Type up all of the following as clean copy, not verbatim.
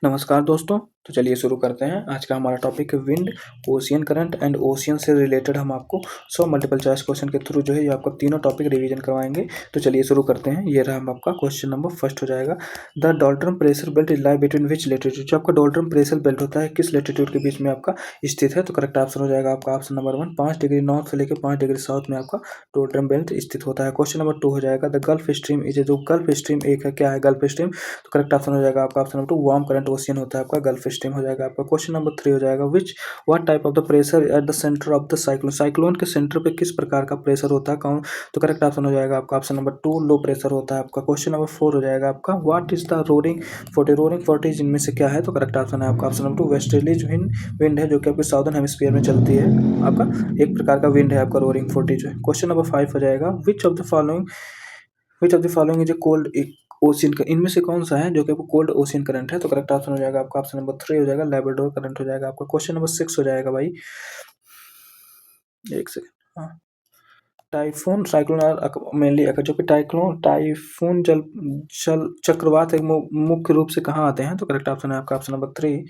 नमस्कार दोस्तों। तो चलिए शुरू करते हैं। आज का हमारा टॉपिक है wind, ocean current and ocean से रिलेटेड हम आपको 100 मल्टीपल चॉइस क्वेश्चन के थ्रू जो है ये आपको तीनों टॉपिक रिवीजन करवाएंगे। तो चलिए शुरू करते हैं। ये रहा हम आपका क्वेश्चन नंबर फर्स्ट हो जाएगा, the doldrum pressure belt is lie between which latitude. जो आपका डॉल्ट्रम प्रेशर बेल्ट होता है किस लेटीट्यूड के बीच में आपका स्थित है? तो करेक्ट आंसर हो जाएगा आपका ऑप्शन नंबर 1, 5 डिग्री नॉर्थ से लेकर 5 डिग्री साउथ में आपका डॉल्ट्रम बेल्ट स्थित होता है। क्वेश्चन नंबर 2 हो जाएगा, द गल्फ स्ट्रीम इज, जो गल्फ स्ट्रीम एक है, क्या है गल्फ स्ट्रीम? तो करेक्ट ऑप्शन हो जाएगा आपका option number 2, warm current ocean होता है आपका गल्फ स्ट्रीम हो जाएगा आपका। क्वेश्चन नंबर 3 हो जाएगा, विच what type of the pressure at the centre of the cyclone. Cyclone के सेंटर पे किस प्रकार का प्रेशर होता है, कौन? तो करेक्ट ऑप्शन हो जाएगा आपका ऑप्शन नंबर 2, लो प्रेशर होता है आपका। क्वेश्चन नंबर 4 हो जाएगा आपका, what is the roaring forty. Roaring forty इनमें से क्या है? तो करेक्ट ऑप्शन है आपका ऑप्शन नंबर 2, वेस्टर्लीज विंड है, जो कि आपके साउदर्न हेमिस्फीयर में चलती है। आपका एक प्रकार का विंड है आपका रोरिंग फोर्टी जो है। क्वेश्चन नंबर 5 हो जाएगा, which of the following is a cold ocean का, इनमें से कौन सा है जो कि आपको कोल्ड ओशियन करंट है? तो करेक्ट ऑप्शन हो जाएगा आपका ऑप्शन नंबर 3 हो जाएगा, लैब्राडोर करंट हो जाएगा आपका। क्वेश्चन नंबर 6 हो जाएगा भाई, एक सेकंड, हाँ, टाइफून साइक्लोन मेनली जो कि टाइफून जल जल चक्रवात एक मुख्य रूप से कहाँ आते हैं? तो करेक्ट ऑप्शन है आपका ऑप्शन नंबर 3,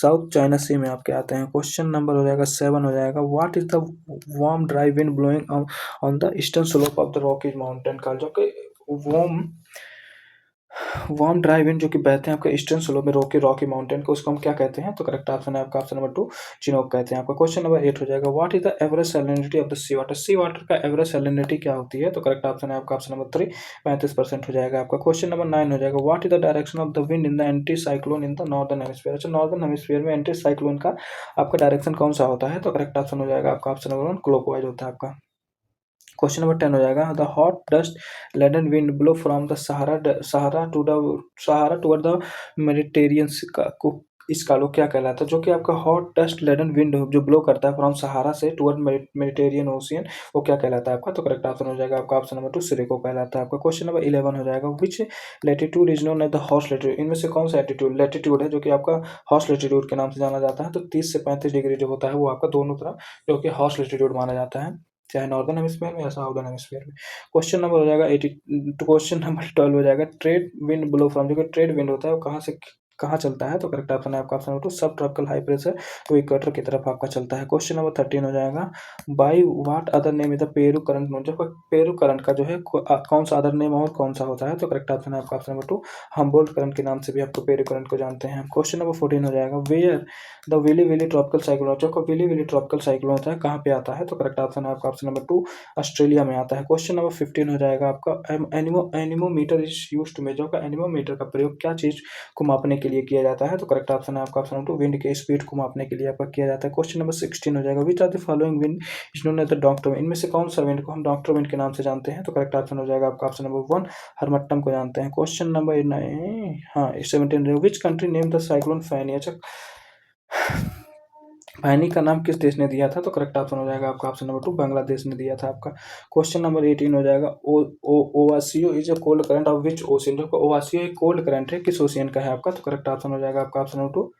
साउथ चाइना सी में आपके आते हैं। क्वेश्चन नंबर हो जाएगा 7 हो जाएगा, what is the warm dry wind blowing on the eastern slope of the Rockies mountain का, जो कि वार्म वार्म ड्राई विंड जो कि बहते हैं आपके ईस्टर्न स्लोप में रॉकी माउंटेन को, उसको हम क्या कहते हैं? तो करेक्ट ऑप्शन है आपका ऑप्शन नंबर 2, चिनोक कहते हैं आपका। क्वेश्चन नंबर 8 हो जाएगा, what is the average salinity of the sea water. Sea water का एवरेज सैलिनिटी क्या होती है? तो करेक्ट ऑप्शन है आपका ऑप्शन नंबर 3, 35% हो जाएगा आपका। क्वेश्चन नंबर 9 हो जाएगा, what is the direction of the wind in the anti cyclone in the northern hemisphere. अच्छा, नॉर्दर्न हेमिस्फीयर में एंटी साइक्लोन का आपका डायरेक्शन कौन सा होता है? तो करेक्ट ऑप्शन हो जाएगा आपका ऑप्शन नंबर 1, क्लॉकवाइज होता है आपका। क्वेश्चन नंबर 10 हो जाएगा, the hot dust laden wind blow from the Sahara toward the Mediterranean को, इसका लो क्या कहलाता है? जो कि आपका हॉट डस्ट लेडन विंड जो ब्लो करता है फ्रॉम सहारा से टूवर्ड मेडिटेरियन ओशियन, वो क्या कहलाता है आपका? तो करेक्ट ऑप्शन हो जाएगा आपका ऑप्शन नंबर 2, सिरिको कहलाता है आपका। क्वेश्चन नंबर 11 हो जाएगा, which latitude is known as the hot latitude. इनमें से कौन सा लेटीट्यूड है जो कि आपका हॉट लेटीट्यूड के नाम से जाना जाता है? तो 30 से 35 डिग्री जो होता है वो आपका दोनों तरफ जो कि हॉट लेटीट्यूड माना जाता है, चाहे नॉर्दर्न हेमिस्फीयर में या साउदर्न हेमिस्फीयर में। क्वेश्चन नंबर हो जाएगा 80, क्वेश्चन नंबर 12 हो जाएगा, ट्रेड विंड ब्लो फ्रॉम, जो कि ट्रेड विंड होता है वो कहाँ से कहाँ चलता है? तो करेक्ट ऑप्शन है आपका ऑप्शन नंबर 2, सब ट्रॉपिकल हाई प्रेशर तो इक्वेटर की तरफ आपका चलता है। क्वेश्चन नंबर 13 हो जाएगा, by what other name is the Peru current known. जो पेरू करंट का जो है कौन सा अदर नेम और कौन सा होता है? तो करेक्ट ऑप्शन है आपका ऑप्शन नंबर 2, हमबोल्ट करंट के नाम से भी आपको पेरू करंट को जानते हैं। क्वेश्चन नंबर 14 हो जाएगा, where the willy willy tropical cyclone. जो विली विली ट्रॉपिकल साइक्लोन होता है कहाँ पे आता है? तो करेक्ट ऑप्शन है आपका ऑप्शन नंबर 2, ऑस्ट्रेलिया में आता है। क्वेश्चन नंबर 15 हो जाएगा आपका, anemometer is used to measure. का एनिमोमीटर का प्रयोग क्या चीज को मापने के लिए किया जाता है? तो करेक्ट ऑप्शन है आपका ऑप्शन नंबर 2, विंड के स्पीड को मापने के लिए आपका किया जाता है। क्वेश्चन नंबर 16 हो जाएगा, which are the following wind is known as the doctor wind. इनमें से कौन सा विंड को हम डॉक्टर विंड के नाम से जानते हैं? तो करेक्ट ऑप्शन हो जाएगा आपका ऑप्शन नंबर 1, हरमट्टम को जानते हैं। क्वेश्चन नंबर 9, हाँ 17, which country name the cyclone Fani. अच्छा, फैनी का नाम किस देश ने दिया था? तो करेक्ट ऑप्शन हो जाएगा आपका ऑप्शन नंबर 2, बांग्लादेश ने दिया था आपका। क्वेश्चन नंबर 18 हो जाएगा, Oyashio is a cold current of which ocean. जो ओवासियो एक कोल्ड करंट है किस ओशियन का है आपका? तो करेक्ट ऑप्शन हो जाएगा आपका ऑप्शन नंबर 2,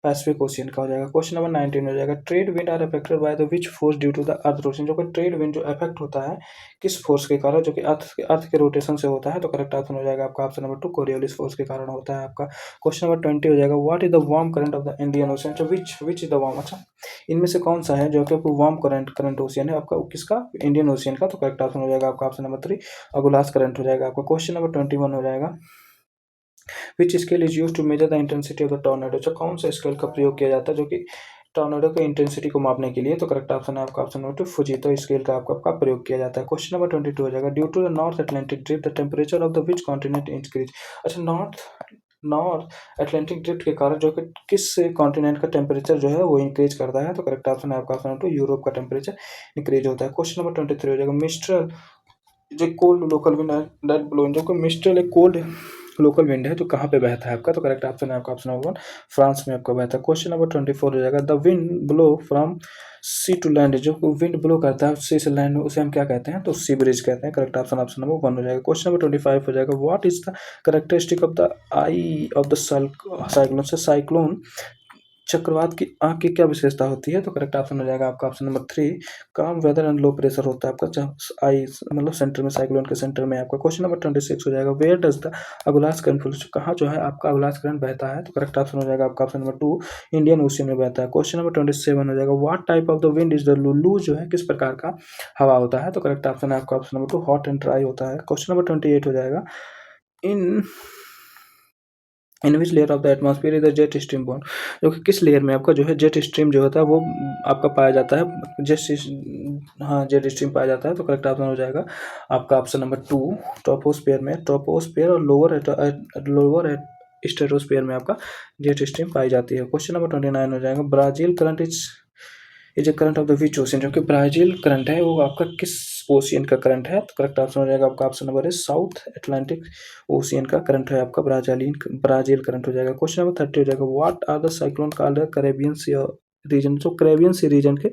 पैसिफिक ओशियन का हो जाएगा। क्वेश्चन नंबर 19 हो जाएगा, trade wind are affected by the which force due to the earth rotation. जो कि ट्रेड विंड जो अफेक्ट होता है किस फोर्स के कारण? जो कि अर्थ के रोटेशन से होता है। तो करेक्ट ऑप्शन हो जाएगा आपका ऑप्शन नंबर 2, कोरियोलिस फोर्स के कारण होता है आपका। क्वेश्चन नंबर 20 हो जाएगा, what is the warm current of the Indian ocean. जो विच इज द वार्म, अच्छा इनमें से कौन सा है जो कि आपको वार्म करंट ओशियन है आपका, किसका? इंडियन ओशियन का। तो करेक्ट ऑप्शन हो जाएगा आपका ऑप्शन नंबर 3, अगुलास करंट हो जाएगा आपका। क्वेश्चन नंबर 21 हो जाएगा, which scale is use to measure the intensity of the tornado. जो कौन सा स्केल का प्रयोग किया जाता है जो कि टॉर्नेडो की इंटेंसिटी को मापने के लिए? तो करेक्ट ऑप्शन है आपका ऑप्शन नंबर 2, फुजीतो स्केल का आपका प्रयोग किया जाता है। क्वेश्चन नंबर 22 हो जाएगा, due to the North Atlantic drift the temperature of the which continent increase. अच्छा, नॉर्थ अटलांटिक ड्रिफ्ट के कारण जो कि किस कॉन्टिनेंट का टेम्परेचर जो है वो इंक्रीज करता है? तो करेक्ट ऑप्शन है आपका ऑप्शन नंबर 2, यूरोप का टेम्परेचर इंक्रीज होता है। क्वेश्चन नंबर 23 हो जाएगा, मिस्ट्रल जो कोल्ड लोकल विंड है ब्लोइंग। जो कि मिस्ट्रल एक कोल्ड लोकल विंड है जो कहाँ पे बहता है आपका? तो करेक्ट ऑप्शन है आपका ऑप्शन नंबर 1, फ्रांस में आपका बहता है। क्वेश्चन नंबर 24 हो जाएगा, the wind blow from sea to land. जो विंड ब्लो करता है सी से लैंड में उसे हम क्या कहते हैं? तो सी ब्रिज कहते हैं। करेक्ट ऑप्शन ऑप्शन नंबर 1 हो जाएगा। क्वेश्चन नंबर 25 हो जाएगा, what is the characteristic of the I of the cyclone. से साइक्लोन चक्रवात की आँख की क्या विशेषता होती है? तो करेक्ट ऑप्शन हो जाएगा आपका ऑप्शन नंबर 3 काम वेदर एंड लो प्रेशर होता है आपका जहाँ आई मतलब सेंटर में साइक्लोन के सेंटर में आपका। क्वेश्चन नंबर 26 हो जाएगा where does the Agulhas current flow कहाँ जो है आपका अगुलास करंट बहता है? तो करेक्ट ऑप्शन हो जाएगा आपका ऑप्शन नंबर 2 इंडियन ओशियन में बहता है। क्वेश्चन नंबर 27 हो जाएगा what type of the wind is the लू लू जो है किस प्रकार का हवा होता है? तो करेक्ट ऑप्शन है आपका option number 2 hot and dry होता है। क्वेश्चन नंबर 28 हो जाएगा in in which layer of the atmosphere is the jet stream born जो कि किस लेयर में आपका जो है जेट स्ट्रीम जो होता है वो आपका पाया जाता है हाँ जेट स्ट्रीम पाया जाता है। तो करेक्ट ऑप्शन हो जाएगा आपका ऑप्शन नंबर 2 ट्रोपोस्फेयर में। ट्रोपोस्फेयर और लोअर स्ट्रेटोस्फेयर में आपका जेट स्ट्रीम पाई जाती है। क्वेश्चन नंबर 29 हो जाएगा Brazil current is a current of the which ocean जो कि ब्राजील करंट है वो आपका किस ओशियन का करंट है? तो करेक्ट ऑप्शन हो जाएगा आपका ऑप्शन नंबर है साउथ अटलांटिक ओशियन का करंट है आपका ब्राजील करंट हो जाएगा। क्वेश्चन नंबर 30 हो जाएगा what are the cyclone called Caribbean sea region जो कैरेबियन सी रीजन के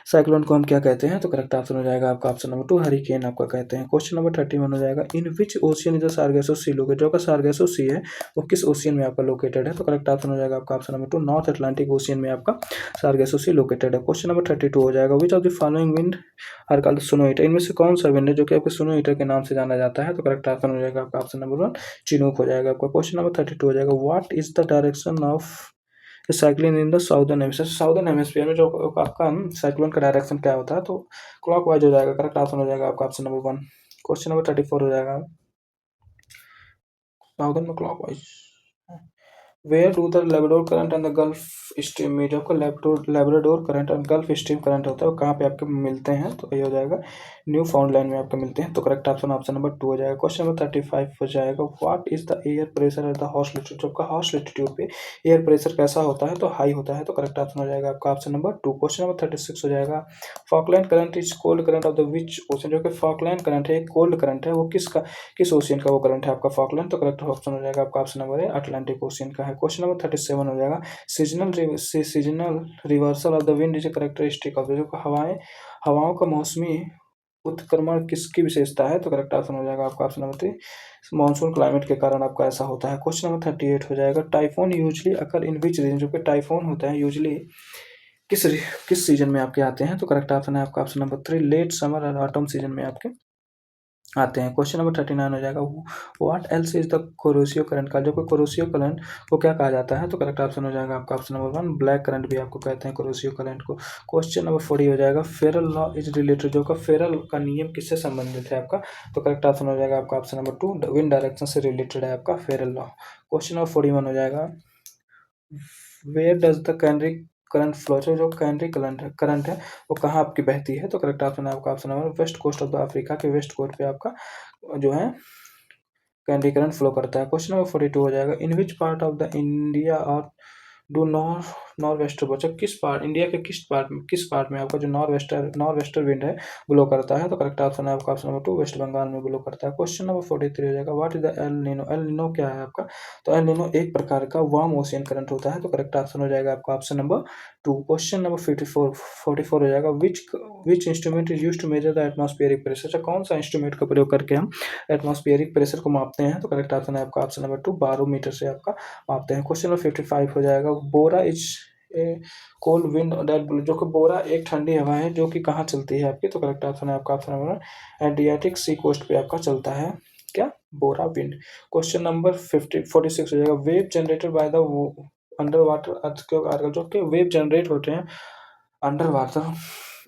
साइक्लोन को हम क्या कहते हैं? तो करेक्ट ऑप्शन हो जाएगा आपका ऑप्शन नंबर 2 हरिकेन आपका कहते हैं। क्वेश्चन नंबर 31 हो जाएगा in which ocean is the Sargasso sea located जो का सार्गेसो सी है वो किस ओशियन में आपका लोकेटेड है? तो करेक्ट ऑप्शन हो जाएगा आपका option number 2 North Atlantic ocean में आपका सार्गेसो सी लोकेटेड है। क्वेश्चन नंबर 32 हो जाएगा which of the following wind are called snow eater इनमें से कौन सा विंड है जो कि आपके सुनो हीटर के नाम से जाना जाता है? तो करेक्ट ऑप्शन हो जाएगा आपका ऑप्शन नंबर 1 चिनूक हो जाएगा आपका। क्वेश्चन नंबर 32 हो जाएगा what is the direction of cycling in the southern hemisphere southern hemisphere में जो आपका साइक्लोन का डायरेक्शन क्या होता है? तो क्लॉकवाइज हो जाएगा। करेक्ट ऑप्शन हो जाएगा आपका ऑप्शन नंबर 1। क्वेश्चन नंबर 34 हो जाएगा साउदर्न में clockwise where do the Labrador current and the Gulf Stream में जो आपका लेब्राडोर करंट और गल्फ स्ट्रीम करंट होता है वो कहाँ पे आपके मिलते हैं? तो ये हो जाएगा न्यू फाउंडलैंड में आपके मिलते हैं। तो करेक्ट ऑप्शन ऑप्शन नंबर 2 हो जाएगा। क्वेश्चन नंबर 35 हो जाएगा what is the air pressure at the hot latitude जो आपका हॉट लैटिट्यूड पे एयर प्रेशर कैसा होता है? तो हाई होता है। तो करेक्ट ऑप्शन हो जाएगा आपका ऑप्शन नंबर 2। क्वेश्चन नंबर 36 हो जाएगा Falkland current is cold current of the which ocean जो कि फॉकलैंड करंट है कोल्ड करंट है वो किस ओशियन का वो करंट है आपका फॉकलैंड? तो करेक्ट ऑप्शन हो जाएगा आपका ऑप्शन नंबर है अटलांटिक ओशियन का है। क्वेश्चन नंबर 37 हो जाएगा seasonal reversal of the wind is characteristic of जो हवाओं का मौसमी उत्क्रमण किसकी विशेषता है? तो करेक्ट ऑप्शन हो जाएगा आपका ऑप्शन नंबर 3 मानसून क्लाइमेट के कारण आपका ऐसा होता है। क्वेश्चन नंबर 38 हो जाएगा typhoon usually occur in which region जो कि टाइफोन होता है यूजली किस किस सीजन में आपके आते हैं? तो करेक्ट ऑप्शन है आपका ऑप्शन नंबर 3 लेट समर और ऑटम सीजन में आपके आते हैं। क्वेश्चन नंबर 39 हो जाएगा what else is the Kuroshio current का जो कि कोरोसियो करंट को क्या कहा जाता है? तो करेक्ट ऑप्शन हो जाएगा आपका ऑप्शन नंबर 1 ब्लैक करंट भी आपको कहते हैं कोरोसियो करंट को। क्वेश्चन नंबर 40 हो जाएगा फेरल लॉ इज रिलेटेड जो का फेरल का नियम किससे संबंधित है आपका? तो करेक्ट ऑप्शन हो जाएगा आपका ऑप्शन नंबर 2 विंड डायरेक्शन से रिलेटेड है आपका फेरल लॉ। क्वेश्चन नंबर 41 हो जाएगा where does the Canary current flow जो कैनरी करंट है वो कहाँ आपकी बहती है? तो करेक्ट ऑप्शन है आपका option number west coast of the Africa के वेस्ट कोस्ट पे आपका जो है कैनरी करंट फ्लो करता है। क्वेश्चन नंबर 42 हो जाएगा in which part of the India और डू नॉर्थ वेस्टर बच्चों किस पार्ट इंडिया के किस पार्ट में आपका जो नॉर्थ वेस्टर विंड है ब्लो करता है? तो करेक्ट ऑप्शन है आपका ऑप्शन नंबर 2 वेस्ट बंगाल में ब्लो करता है। क्वेश्चन नंबर 43 हो जाएगा what is the El Nino क्या है आपका? तो एल नीनो एक प्रकार का वार्म ओशियन करंट होता है। तो करेक्ट ऑप्शन हो जाएगा आपका ऑप्शन नंबर 2। क्वेश्चन नंबर 44 हो जाएगा which instrument is use to measure the atmospheric pressure अच्छा कौन सा इंस्ट्रूमेंट का प्रयोग करके हम एटमॉस्फेरिक प्रेशर को मापते हैं? तो करेक्ट ऑप्शन है आपका ऑप्शन नंबर 2 बारोमीटर से आपका मापते हैं। क्वेश्चन नंबर 55 हो जाएगा bora is a cold wind that blow जो कि बोरा एक ठंडी हवा है जो कि कहाँ चलती है आपकी? तो करेक्ट ऑप्शन है आपका ऑप्शन नंबर एड्रियाटिक सी कोस्ट पे आपका चलता है क्या बोरा विंड। क्वेश्चन नंबर 46 हो जाएगा wave generated by the under water earthquake जो कि वेव जनरेट होते हैं अंडर वाटर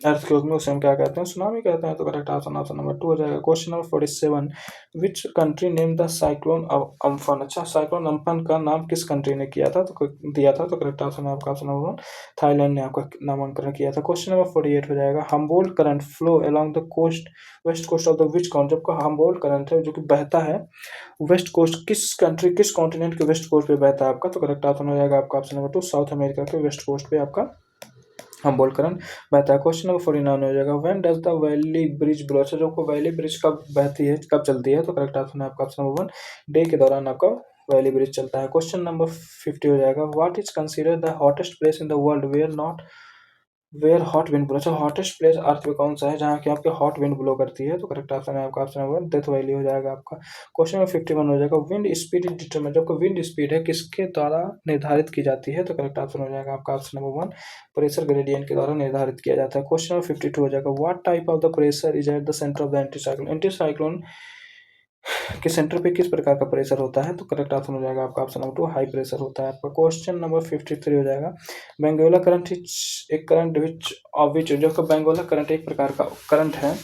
अर्थक्वेक में उसे हम क्या कहते हैं? सुनामी कहते हैं। तो करेक्ट ऑप्शन ऑप्शन नंबर 2 हो जाएगा। Question number 47 which country name the cyclone Amphan अच्छा साइक्लोन अम्फन का नाम किस कंट्री ने किया था तो दिया था? तो करेक्ट ऑप्शन है आपका ऑप्शन नंबर 1 थाईलैंड ने आपका नामांकन किया था। क्वेश्चन नंबर 48 हो जाएगा Humboldt current flow along the coast west coast of the which कॉन्ट जबकि हम्बोल्ट करंट है जो कि बहता है वेस्ट कोस्ट किस कॉन्टिनेंट के वेस्ट कोस्ट पे बहता है आपका? तो करेक्ट ऑप्शन हो जाएगा आपका ऑप्शन नंबर 2 साउथ अमेरिका के वेस्ट कोस्ट पे आपका हम्बोल्ट करंट बहता है। क्वेश्चन नंबर 49 हो जाएगा when does the valley bridge blow अच्छा जो को वैली ब्रिज कब बहती है कब चलती है? तो करेक्ट ऑप्शन है आपका ऑप्शन नंबर 1 डे के दौरान आपका वैली ब्रिज चलता है। क्वेश्चन नंबर 50 हो जाएगा what is consider the hottest place in the world where not where hot wind blow, अच्छा हॉटेस्ट प्लेस अर्थ पे कौन सा है जहाँ की आपकी हॉट विंड ब्लो करती है? तो करेक्ट ऑप्शन है आपका ऑप्शन नंबर डेथ वैली हो जाएगा आपका। क्वेश्चन नंबर 51 हो जाएगा, विंड स्पीड इज डिटरमाइंड, जो विंड स्पीड है किसके द्वारा निर्धारित की जाती है? तो करेक्ट ऑप्शन हो जाएगा आपका ऑप्शन नंबर 1, प्रेशर ग्रेडियंट के द्वारा निर्धारित किया जाता है। क्वेश्चन नंबर 52 हो जाएगा, what type of the pressure is at the centre of the anticyclone, anticyclone के सेंटर पे किस प्रकार का प्रेशर होता है? तो करेक्ट ऑप्शन हो जाएगा आपका ऑप्शन नंबर 2, हाई प्रेशर होता है आपका। क्वेश्चन नंबर 53 हो जाएगा, बेंगोला करंट इज एक करंट विच ऑफ विच, जो कि बेंगोला करंट एक प्रकार का करंट है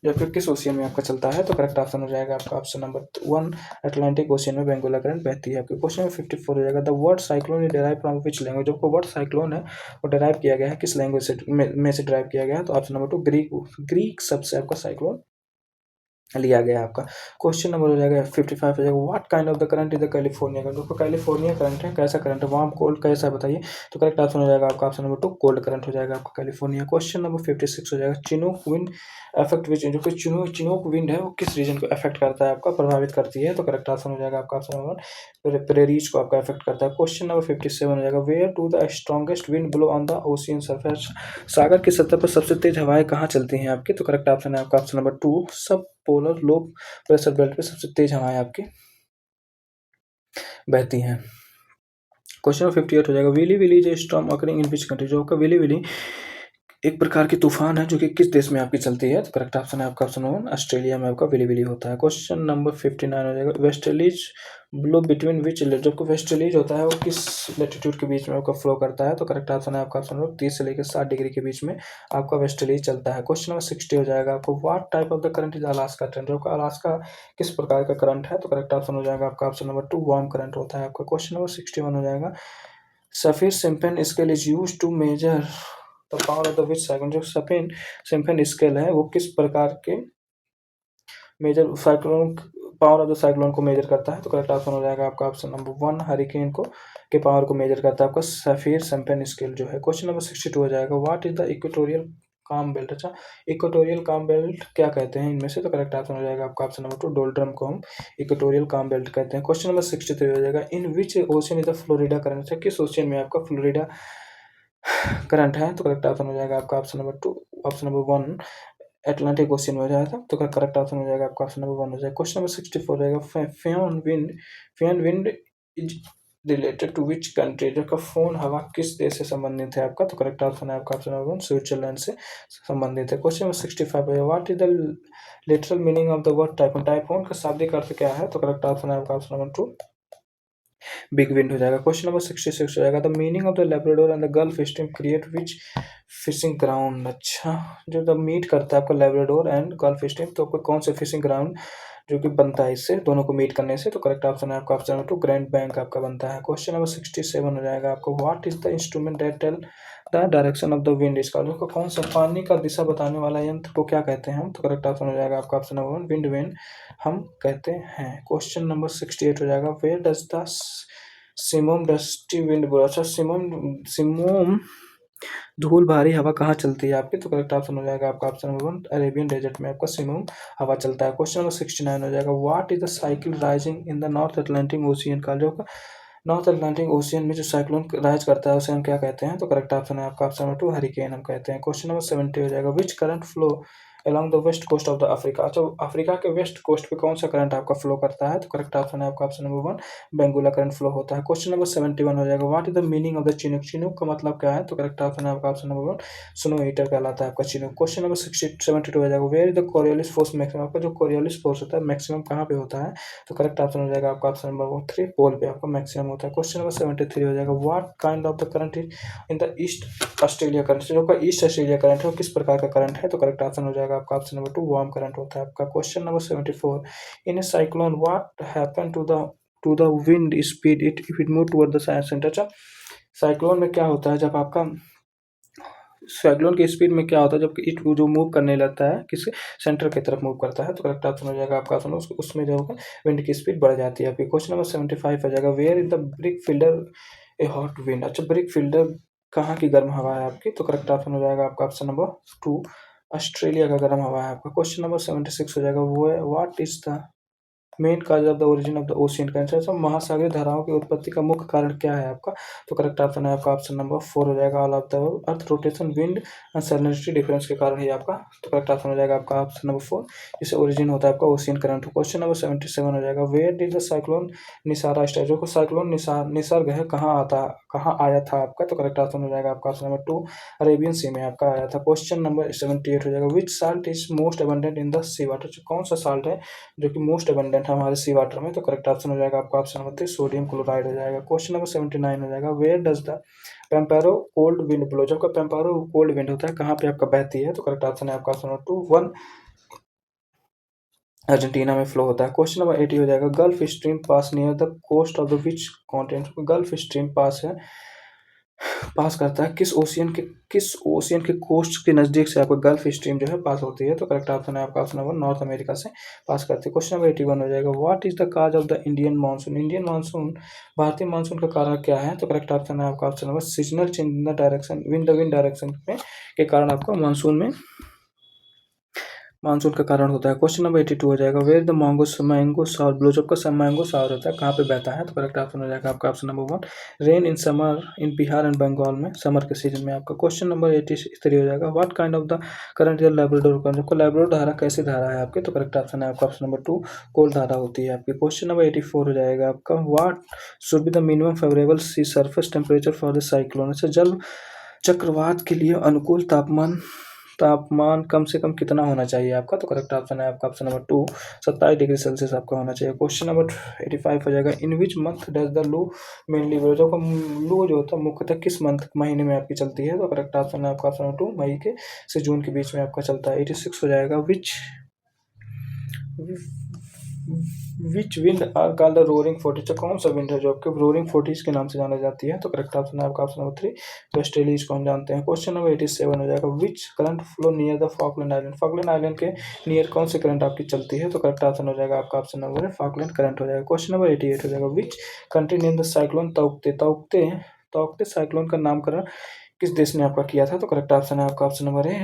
जो कि किस ओशियन में आपका चलता है? तो करेक्ट ऑप्शन हो जाएगा आपका ऑप्शन नंबर 1, अटलांटिक ओशियन में बेंगोला करंट बहती है आपकी। क्वेश्चन नंबर 54 हो जाएगा, the word cyclone is derive from which language, जो वर्ड साइक्लोन है वो डेराइव किया गया है किस लैंग्वेज से में से डेराइव किया गया है? तो ऑप्शन नंबर 2, ग्रीक, ग्रीक शब्द से आपका साइक्लोन लिया गया है आपका। क्वेश्चन नंबर हो जाएगा 55 हो जाएगा, what kind of the current is the California current, तो कैलिफोर्निया करंट है कैसा करंट है, वार्म कोल्ड कैसा है बताइए? तो करेक्ट ऑप्शन हो जाएगा आपका ऑप्शन नंबर 2, कोल्ड करंट हो जाएगा आपका कैलिफोर्निया। क्वेश्चन नंबर 56 हो जाएगा, चिनूक विंड अफेक्ट विच, जो कि चिनूक विंड है वो किस रीजन को अफेक्ट करता है आपका, प्रभावित करती है? तो करेक्ट ऑप्शन हो जाएगा आपका ऑप्शन नंबर प्रेरीज को आपका अफेक्ट करता है। क्वेश्चन नंबर 57 हो जाएगा, where to the strongest wind blow on the ocean surface, सागर की सतह पर सबसे तेज हवाएं कहाँ चलती हैं आपकी? तो करेक्ट ऑप्शन है आपका ऑप्शन नंबर 2, सब पोलर लो प्रेशर बेल्ट पे सबसे तेज हवाएं आपकी बहती हैं। क्वेश्चन नंबर 58 हो जाएगा, विली विली जो storm occurring in which country, जो आपका विली विली एक प्रकार की तूफान है जो कि किस देश में आपकी चलती है? तो करेक्ट ऑप्शन है आपका ऑप्शन नंबर ऑस्ट्रेलिया में आपका विली विली होता है। क्वेश्चन नंबर 59 हो जाएगा, वेस्टर्लीज ब्लो बिटवीन विच, जो वेस्टर्लीज होता है वो किस लेटीट्यूड के बीच में आपका फ्लो करता है? तो करेक्ट ऑप्शन है आपका ऑप्शन नंबर 30 से लेकर 60 डिग्री के बीच में आपका वेस्टर्लीज चलता है। क्वेश्चन नंबर 60 हो जाएगा आपको, what type of the current is Alaska current, जो अलास्का किस प्रकार का करंट है? तो करेक्ट ऑप्शन हो जाएगा आपका ऑप्शन नंबर 2, वार्म करंट होता है आपका। क्वेश्चन नंबर 61 हो जाएगा, Saffir Simpson scale is use to measure the power of the which cyclone, जो सफिन सिम्पन स्केल है वो किस प्रकार के measure cyclone power of the cyclone को मेजर करता है? तो करेक्ट ऑप्शन हो जाएगा आपका ऑप्शन नंबर 1, हरिकेन को के पावर को मेजर करता है आपका सफीर सैम्पन स्केल जो है। क्वेश्चन नंबर 62 हो जाएगा, व्हाट इज द इक्वेटोरियल काम बेल्ट, अच्छा इक्वेटोरियल काम बेल्ट क्या कहते हैं इनमें से? तो करेक्ट ऑप्शन हो जाएगा आपका ऑप्शन नंबर 2, डोल्ड्रम को हम इक्वेटोरियल काम बेल्ट कहते हैं। क्वेश्चन नंबर 63 हो जाएगा, in which ocean is the Florida current, किस ओशियन में आपका फ्लोरिडा करंट है? तो करेक्ट ऑप्शन हो जाएगा आपका option number 2, option number 1, Atlantic ocean में हो जाएगा। तो करेक्ट ऑप्शन हो जाएगा आपका ऑप्शन नंबर 1 हो जाएगा। क्वेश्चन नंबर 64 रहेगा, foehn wind is related to which country, जो का फोन हवा किस देश से संबंधित है आपका? तो करेक्ट ऑप्शन है आपका ऑप्शन नंबर 1, स्विट्जरलैंड से संबंधित है। क्वेश्चन नंबर 65 है, what is the literal meaning of the word typhoon, typhoon का शाब्दिक अर्थ क्या है? तो करेक्ट ऑप्शन है आपका ऑप्शन नंबर 2, बिग विंड हो जाएगा। क्वेश्चन नंबर 66 हो जाएगा, the meaning of the Labrador and the Gulf stream create which fishing ground, अच्छा जो द मीट करता है आपका लेब्राडोर एंड गल्फ स्ट्रीम, तो आपको कौन सा फिशिंग ग्राउंड जो कि बनता है इससे दोनों को मीट करने से? तो करेक्ट ऑप्शन है आपका ऑप्शन नंबर 2, ग्रैंड बैंक आपका बनता है। क्वेश्चन नंबर 67 हो जाएगा आपको, what is the instrument that tell the direction of the wind, इसका जो कौन सा पानी का दिशा बताने वाला यंत्र को क्या कहते हैं हम? तो करेक्ट ऑप्शन हो जाएगा आपका ऑप्शन नंबर 1, विंड वेन हम कहते हैं। क्वेश्चन नंबर 68 हो जाएगा, where does the simoom dusty wind blow, अच्छा सिमोम सिमोम धूल भारी हवा कहाँ चलती है आपकी? तो करेक्ट ऑप्शन हो जाएगा आपका ऑप्शन नंबर 1, अरेबियन डेजर्ट में आपका सिमोम हवा चलता है। क्वेश्चन नंबर 69 हो जाएगा, what is the cycle rising in the North Atlantic ocean का, जो नॉर्थ अटलांटिक ओशियन में जो साइक्लोन राइज करता है उसे हम क्या कहते हैं? तो करेक्ट ऑप्शन है आपका ऑप्शन नंबर 2, हरिकेन हम कहते हैं। क्वेश्चन नंबर 70 हो जाएगा, which current flow along the west coast of the Africa, अच्छा अफ्रीका के वेस्ट कोस्ट पे कौन सा करंट आपका फ्लो करता है? तो करेक्ट ऑप्शन है आपका option number 1, Benguela current flow होता है। क्वेश्चन नंबर 71 हो जाएगा, what is the meaning of the Chinook, Chinook का मतलब क्या है? तो करेक्ट ऑप्शन है आपका ऑप्शन नंबर 1, स्नो ईटर कहलाता है आपका चिनूक। क्वेश्चन नंबर 72 हो जाएगा, where is the Coriolis force maximum, आपका जो कोरियोलिस फोर्स होता है मैक्सिमम कहाँ पे होता है? तो करेक्ट ऑप्शन हो जाएगा आपका ऑप्शन नंबर 3, पोल पे आपका मैक्सिमम होता है। क्वेश्चन नंबर 73 हो जाएगा, what kind of the current is in the east Australia current, जो का ईस्ट ऑस्ट्रेलिया करंट है वो किस प्रकार का करंट है? तो करेक्ट ऑप्शन हो जाएगा आपका ऑप्शन नंबर 2, वार्म करंट होता है आपका। Question number 74, in a cyclone what happen to the wind speed it if it move toward the centre, अच्छा साइक्लोन में क्या होता है जब आपका साइक्लोन की स्पीड में क्या होता है जब इट जो मूव करने लगता है किस सेंटर की तरफ मूव करता है? तो करेक्ट ऑप्शन हो जाएगा आपका ऑप्शन, उसमें जो होगा विंड की स्पीड बढ़ जाती है आपकी। क्वेश्चन नंबर 75 हो जाएगा, where is the brickfielder a hot wind, अच्छा ब्रिक फील्डर कहाँ की गर्म हवा है आपकी? तो करेक्ट ऑप्शन हो जाएगा आपका ऑप्शन नंबर 2, ऑस्ट्रेलिया का गर्म हवा है आपका। क्वेश्चन नंबर 76 हो जाएगा, वो है what is the main cause of the origin of the ocean current, सब महासागरीय धाराओं की उत्पत्ति का मुख्य कारण क्या है आपका? तो करेक्ट ऑप्शन है आपका ऑप्शन नंबर 4 हो जाएगा, all of the earth rotation, wind and salinity difference के कारण ही आपका। तो करेक्ट ऑप्शन हो जाएगा आपका ऑप्शन नंबर 4, जिससे ओरिजिन होता है आपका ओशियन करंट। क्वेश्चन नंबर 77 हो जाएगा, where did the cyclone Nisarga start? जो साइक्लोन निसर्ग है कहाँ आया था आपका? तो करेक्ट ऑप्शन हो जाएगा आपका ऑप्शन नंबर 2, अरेबियन सी में आपका आया था। क्वेश्चन नंबर 78 हो जाएगा, which salt is most abundant in the sea water? कौन सा साल्ट है जो कि मोस्ट अबंडेंट है हमारे सी वाटर में? तो करेक्ट ऑप्शन हो जाएगा आपका ऑप्शन नंबर 3, सोडियम क्लोराइड हो जाएगा। क्वेश्चन नंबर 79 हो जाएगा, where does the pampero cold wind blow? जब का पेम्पेरो कोल्ड विंड होता है कहाँ पे आपका बहती है? तो करेक्ट ऑप्शन है आपका ऑप्शन नंबर 2, 1 अर्जेंटीना में फ्लो होता है। क्वेश्चन नंबर 80 हो जाएगा, Gulf Stream pass near the coast of the which continent? Gulf Stream pass करता है किस ओशियन के कोस्ट के नज़दीक से आपका गल्फ स्ट्रीम जो है पास होती है? तो करेक्ट ऑप्शन है आपका ऑप्शन नंबर नॉर्थ अमेरिका से पास करती है। क्वेश्चन नंबर 81 हो जाएगा, what is the cause of the Indian monsoon? Indian monsoon भारतीय मानसून का कारण क्या है? तो करेक्ट ऑप्शन है आपका option number seasonal change in the direction wind direction में के कारण आपका मानसून का कारण होता है। क्वेश्चन नंबर 82 हो जाएगा, where the mango shower blow? जब का मैंगो सावर होता है कहाँ पे बहता है? तो करेक्ट ऑप्शन हो जाएगा आपका option number 1, rain in summer in Bihar and Bengal में, समर के सीजन में आपका। क्वेश्चन नंबर 83 हो जाएगा, what kind of the current is Labrador current? जबको लैब्राडोर धारा कैसी धारा है आपके? तो करेक्ट ऑप्शन है आपका ऑप्शन नंबर 2, कोल्ड धारा होती है आपकी। क्वेश्चन नंबर 84 हो जाएगा आपका, what should be the minimum favourable sea surface temperature for the cyclone? जल चक्रवात के लिए अनुकूल तापमान कम से कम कितना होना चाहिए आपका? तो करेक्ट ऑप्शन है आपका ऑप्शन नंबर 2, 27 डिग्री सेल्सियस आपका होना चाहिए। क्वेश्चन नंबर 85 हो जाएगा, in which month does the loo mainly blow? जो लू जो होता है मुख्यतः किस महीने में आपकी चलती है? तो करेक्ट ऑप्शन है आपका ऑप्शन नंबर 2, मई के से जून के बीच में आपका चलता है। 86 हो जाएगा, which wind are called the roaring forties? कौन सा विंड है जो आपके रोरिंग फोर्टीज के नाम से जाना जाती है? तो करेक्ट ऑप्शन है आपका ऑप्शन नंबर 3, वेस्टर्ली इसको हम जानते हैं। क्वेश्चन नंबर 87 हो जाएगा, which current flow near the Falkland island? Falkland island के नियर कौन सी करंट आपकी चलती है? तो करेक्ट ऑप्शन हो जाएगा आपका ऑप्शन नंबर फॉकलैंड करंट हो जाएगा। क्वेश्चन नंबर 88 हो जाएगा, which country name the cyclone Tauktae? Tauktae cyclone का नामकरण किस देश ने आपका किया था? तो करेक्ट ऑप्शन है आपका ऑप्शन नंबर ए,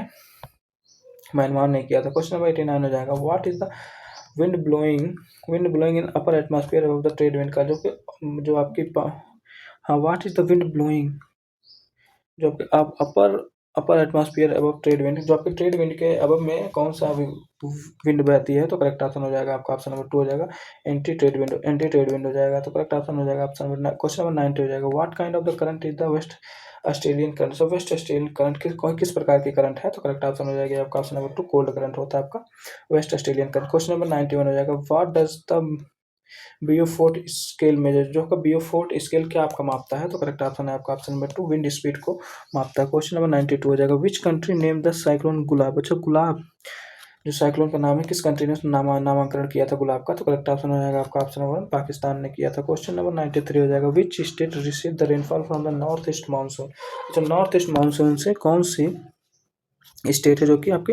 म्यांमार ने किया था। क्वेश्चन नंबर 89 हो जाएगा, what is the wind blowing in upper atmosphere of the trade wind? का जो आपकी हाँ, what is the wind blowing जो आपके आप upper atmosphere above trade wind? जो आपके ट्रेड विंड के अबव में कौन सा विंड बहती है? तो करेक्ट ऑप्शन हो जाएगा आपका ऑप्शन नंबर 2 हो जाएगा, एंटी ट्रेड विंड हो जाएगा। तो करेक्ट ऑप्शन हो जाएगा ऑप्शन नंबर क्वेश्चन नंबर 90 हो जाएगा, what kind of the current is the waste Australian current? So waste Australian current किस प्रकार की करंट है? तो करेक्ट ऑप्शन हो जाएगा आपका ऑप्शन नंबर 2, कोल्ड करंट होता है आपका west Australian current. Question number 91 हो जाएगा, what does the Beaufort scale measure? जो आपका बियोफोर्ट स्केल क्या आपका मापता है? तो करेक्ट ऑप्शन है आपका ऑप्शन नंबर 2, विंड स्पीड को मापता है। क्वेश्चन नंबर 92 हो जाएगा, which country name the cyclone Gulab? अच्छा, गुलाब जो साइक्लोन का नाम है किस कंट्री ने नामांकन किया था गुलाब का? तो करेक्ट ऑप्शन हो जाएगा आपका ऑप्शन नंबर 1, पाकिस्तान ने किया था। क्वेश्चन नंबर 93 हो जाएगा, which state receive the rainfall from the north east monsoon? तो नॉर्थ ईस्ट मानसून से कौन सी स्टेट है जो कि आपकी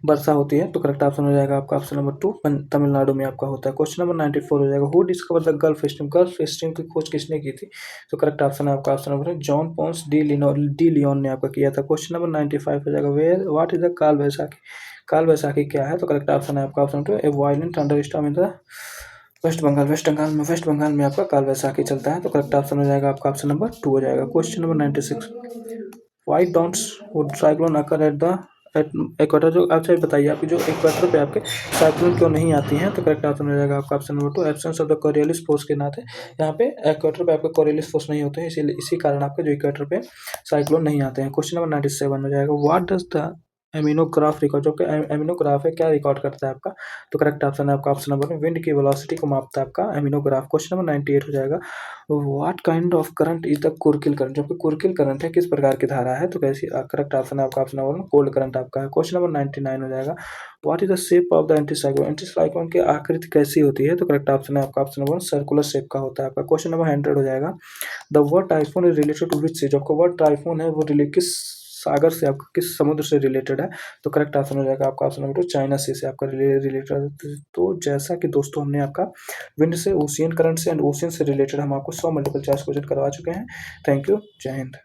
वर्षा होती है? तो करेक्ट ऑप्शन हो जाएगा आपका ऑप्शन नंबर 2, तमिलनाडु में आपका होता है। क्वेश्चन नंबर 94 हो जाएगा, who discover the Gulf stream? Gulf stream की खोज किसने की थी? तो करेक्ट ऑप्शन है आपका option number 3, John Ponce de Leon ने आपका किया था। क्वेश्चन नंबर 95 हो जाएगा, वेयर व्हाट इज द काल बैसाखी? काल बैसाखी क्या है? तो करेक्ट ऑप्शन है आपका option 2, a violent thunderstorm in the West Bengal में आपका काल बैसाखी चलता है। तो करेक्ट ऑप्शन हो जाएगा आपका ऑप्शन नंबर 2 हो जाएगा। Question number 96, why don't cyclone occur at the equator? जो अच्छा बताइए आपकी जो इक्वेटर पे आपके साइक्लोन क्यों नहीं आती हैं? तो करेक्ट ऑप्शन हो जाएगा आपका option number 2, absence of the Coriolis force के नाते यहाँ पे इक्वेटर पे आपके कोरियोलिस फोर्स नहीं होते हैं, इसी कारण आपके जो इक्वेटर पे साइक्लोन नहीं आते हैं। क्वेश्चन नंबर 97 हो जाएगा, व्हाट डज द एमिनोग्राफ रिकॉर्ड? जो कि एमिनोग्राफ है क्या रिकॉर्ड करता है आपका? तो करेक्ट ऑप्शन है आपका ऑप्शन नंबर में, विंड की वेलोसिटी को मापता है आपका एमिनोग्राफ। क्वेश्चन नंबर 98 हो जाएगा, what kind of current is the Kuril current? जो कि कुर्किल करंट है किस प्रकार की धारा है? तो कैसी करेक्ट ऑप्शन है आपका ऑप्शन नंबर कोल्ड करंट आपका है। क्वेश्चन नंबर 99 हो जाएगा, what is the shape of the anticyclone? Anticyclone की आकृति कैसी होती है? तो करेक्ट ऑप्शन है आपका ऑप्शन नंबर सर्कुलर शेप का होता है आपका। क्वेश्चन नंबर 100 हो जाएगा, the word typhoon is related to which sea? जो आपका वर्ड टाइफून है वो किस सागर से आपका किस समुद्र से रिलेटेड है? तो करेक्ट ऑप्शन हो जाएगा आपका ऑप्शन नंबर 2, चाइना सी से आपका रिलेटेड है। तो जैसा कि दोस्तों हमने आपका विंड से ओशियन करंट से एंड ओशियन से रिलेटेड हम आपको 100 मल्टीपल चॉइस क्वेश्चन करवा चुके हैं। थैंक यू, जय हिंद।